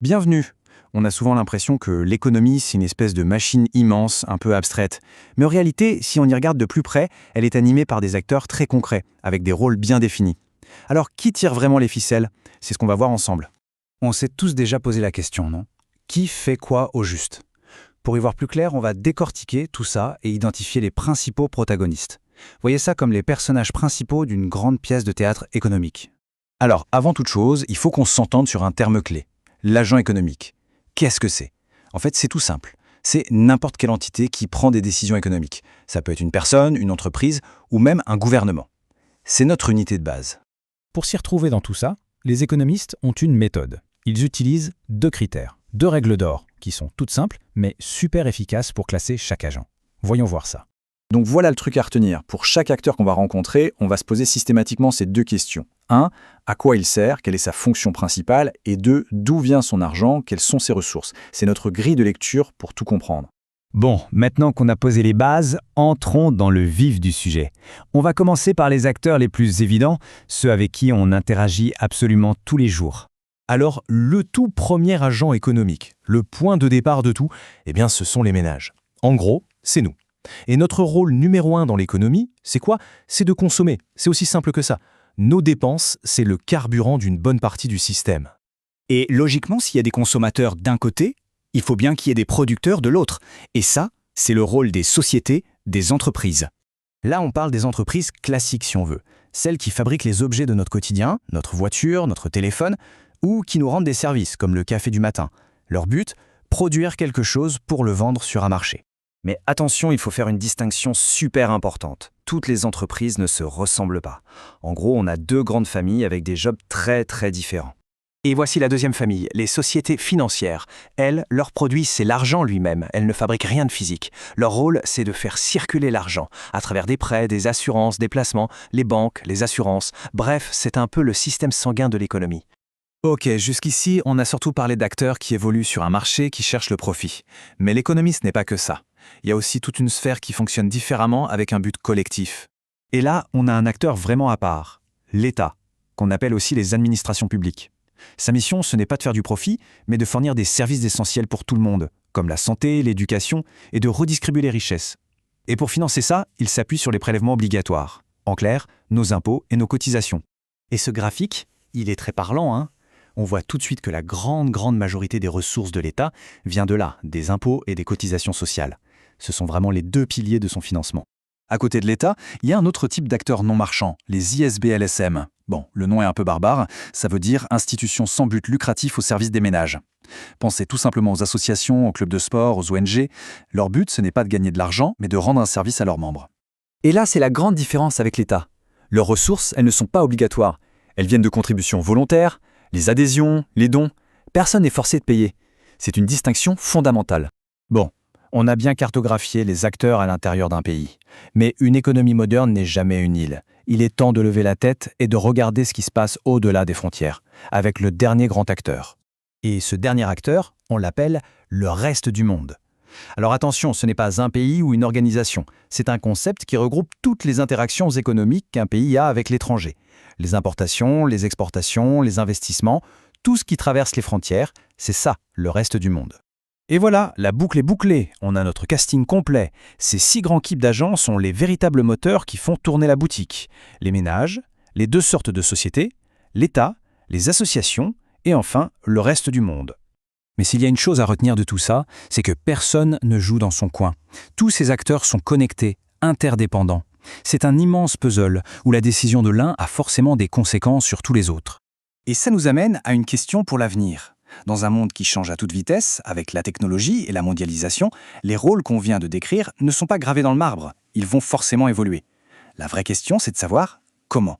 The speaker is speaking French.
Bienvenue. On a souvent l'impression que l'économie, c'est une espèce de machine immense, un peu abstraite. Mais en réalité, si on y regarde de plus près, elle est animée par des acteurs très concrets, avec des rôles bien définis. Alors, qui tire vraiment les ficelles? C'est ce qu'on va voir ensemble. On s'est tous déjà posé la question, non? Qui fait quoi au juste? Pour y voir plus clair, on va décortiquer tout ça et identifier les principaux protagonistes. Voyez ça comme les personnages principaux d'une grande pièce de théâtre économique. Alors, avant toute chose, il faut qu'on s'entende sur un terme clé. L'agent économique. Qu'est-ce que c'est? En fait, c'est tout simple. C'est n'importe quelle entité qui prend des décisions économiques. Ça peut être une personne, une entreprise ou même un gouvernement. C'est notre unité de base. Pour s'y retrouver dans tout ça, les économistes ont une méthode. Ils utilisent deux critères, deux règles d'or, qui sont toutes simples, mais super efficaces pour classer chaque agent. Voyons voir ça. Donc voilà le truc à retenir. Pour chaque acteur qu'on va rencontrer, on va se poser systématiquement ces deux questions. 1. À quoi il sert? Quelle est sa fonction principale? Et 2. D'où vient son argent? Quelles sont ses ressources? C'est notre grille de lecture pour tout comprendre. Bon, maintenant qu'on a posé les bases, entrons dans le vif du sujet. On va commencer par les acteurs les plus évidents, ceux avec qui on interagit absolument tous les jours. Alors, le tout premier agent économique, le point de départ de tout, ce sont les ménages. En gros, c'est nous. Et notre rôle numéro 1 dans l'économie, c'est quoi? C'est de consommer. C'est aussi simple que ça. Nos dépenses, c'est le carburant d'une bonne partie du système. Et logiquement, s'il y a des consommateurs d'un côté, il faut bien qu'il y ait des producteurs de l'autre. Et ça, c'est le rôle des sociétés, des entreprises. Là, on parle des entreprises classiques si on veut. Celles qui fabriquent les objets de notre quotidien, notre voiture, notre téléphone, ou qui nous rendent des services comme le café du matin. Leur but, produire quelque chose pour le vendre sur un marché. Mais attention, il faut faire une distinction super importante. Toutes les entreprises ne se ressemblent pas. En gros, on a deux grandes familles avec des jobs très différents. Et voici la deuxième famille, les sociétés financières. Elles, leur produit, c'est l'argent lui-même. Elles ne fabriquent rien de physique. Leur rôle, c'est de faire circuler l'argent, à travers des prêts, des assurances, des placements, les banques, les assurances. Bref, c'est un peu le système sanguin de l'économie. Ok, jusqu'ici, on a surtout parlé d'acteurs qui évoluent sur un marché qui cherche le profit. Mais l'économie, ce n'est pas que ça. Il y a aussi toute une sphère qui fonctionne différemment avec un but collectif. Et là, on a un acteur vraiment à part, l'État, qu'on appelle aussi les administrations publiques. Sa mission, ce n'est pas de faire du profit, mais de fournir des services essentiels pour tout le monde, comme la santé, l'éducation, et de redistribuer les richesses. Et pour financer ça, il s'appuie sur les prélèvements obligatoires. En clair, nos impôts et nos cotisations. Et ce graphique, il est très parlant, hein? On voit tout de suite que la grande majorité des ressources de l'État vient de là, des impôts et des cotisations sociales. Ce sont vraiment les deux piliers de son financement. À côté de l'État, il y a un autre type d'acteurs non marchands, les ISBLSM. Bon, le nom est un peu barbare, ça veut dire institutions sans but lucratif au service des ménages. Pensez tout simplement aux associations, aux clubs de sport, aux ONG. Leur but, ce n'est pas de gagner de l'argent, mais de rendre un service à leurs membres. Et là, c'est la grande différence avec l'État. Leurs ressources, elles ne sont pas obligatoires. Elles viennent de contributions volontaires, les adhésions, les dons. Personne n'est forcé de payer. C'est une distinction fondamentale. Bon, on a bien cartographié les acteurs à l'intérieur d'un pays. Mais une économie moderne n'est jamais une île. Il est temps de lever la tête et de regarder ce qui se passe au-delà des frontières, avec le dernier grand acteur. Et ce dernier acteur, on l'appelle le reste du monde. Alors attention, ce n'est pas un pays ou une organisation. C'est un concept qui regroupe toutes les interactions économiques qu'un pays a avec l'étranger. Les importations, les exportations, les investissements, tout ce qui traverse les frontières, c'est ça, le reste du monde. Et voilà, la boucle est bouclée, on a notre casting complet. Ces 6 grands types d'agents sont les véritables moteurs qui font tourner la boutique. Les ménages, les 2 sortes de sociétés, l'État, les associations et enfin le reste du monde. Mais s'il y a une chose à retenir de tout ça, c'est que personne ne joue dans son coin. Tous ces acteurs sont connectés, interdépendants. C'est un immense puzzle où la décision de l'un a forcément des conséquences sur tous les autres. Et ça nous amène à une question pour l'avenir. Dans un monde qui change à toute vitesse, avec la technologie et la mondialisation, les rôles qu'on vient de décrire ne sont pas gravés dans le marbre, ils vont forcément évoluer. La vraie question, c'est de savoir comment.